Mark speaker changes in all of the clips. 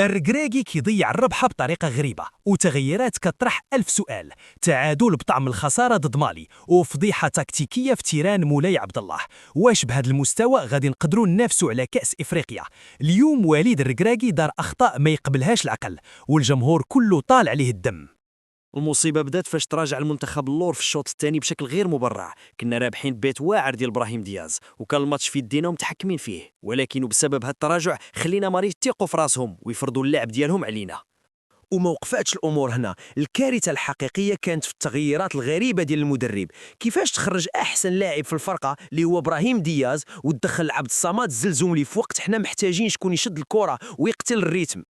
Speaker 1: الركراكي كيضيع الربحة بطريقة غريبة، وتغييرات كطرح 1000 سؤال، تعادل بطعم الخسارة ضد مالي، وفضيحة تكتيكية في تيران مولاي عبد الله. واش بهذا المستوى غادي نقدروا ننافسوا على كأس إفريقيا؟ اليوم وليد الركراكي دار أخطاء ما يقبلهاش العقل، والجمهور كله طال عليه الدم.
Speaker 2: المصيبه بدات فاش تراجع المنتخب اللور في الشوط الثاني بشكل غير مبرر. كنا رابحين بيت واعر ديال ابراهيم دياز، وكان الماتش في يدينا ومتحكمين فيه، ولكن بسبب هذا التراجع خلينا ماري يثقوا في راسهم ويفرضوا اللعب ديالهم علينا.
Speaker 3: وما وقفاتش الامور هنا. الكارثه الحقيقيه كانت في التغييرات الغريبه ديال المدرب. كيفاش تخرج احسن لاعب في الفرقه اللي هو ابراهيم دياز، وتدخل عبد الصمد الزلزولي في وقت حنا محتاجين شكون يشد الكره ويقتل الريتم.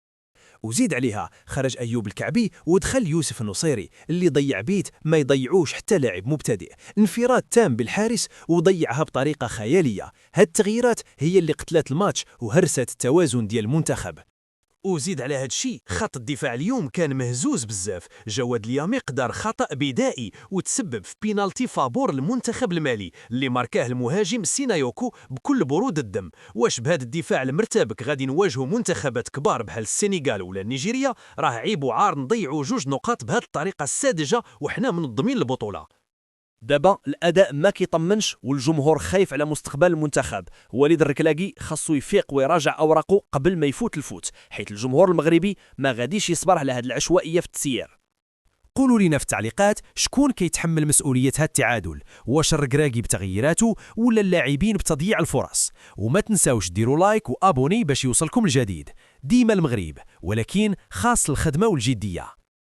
Speaker 1: وزيد عليها خرج أيوب الكعبي ودخل يوسف النصيري اللي ضيع بيت ما يضيعوش حتى لاعب مبتدئ، انفراد تام بالحارس وضيعها بطريقة خيالية. هاد التغييرات هي اللي قتلت الماتش وهرست التوازن ديال المنتخب. وزيد على هاد الشيء خط الدفاع اليوم كان مهزوز بزاف. جواد الياميق دار خطأ بدائي وتسبب في بينالتي فابور المنتخب المالي اللي ماركاه المهاجم سينايوكو بكل برود الدم. واش بهذا الدفاع المرتبك غادي نواجهوا منتخبات كبار بحال السنغال ولا نيجيريا؟ راه عيب وعار نضيعوا 2 نقاط بهذه الطريقه الساذجه وحنا منظمين البطوله.
Speaker 2: دابا الاداء ما كيطمنش والجمهور خايف على مستقبل المنتخب. وليد الركلاكي خاصو يفيق ويراجع اوراقه قبل ما يفوت الفوت، حيث الجمهور المغربي ما غاديش يصبر على هذه العشوائيه في التسيير.
Speaker 1: قولوا لنا في التعليقات شكون كيتحمل مسؤولية هاد التعادل، واش الركراكي بتغييراته ولا اللاعبين بتضييع الفرص؟ وما تنساوش ديروا لايك وابوني باش يوصلكم الجديد. ديما المغرب، ولكن خاص الخدمة والجدية.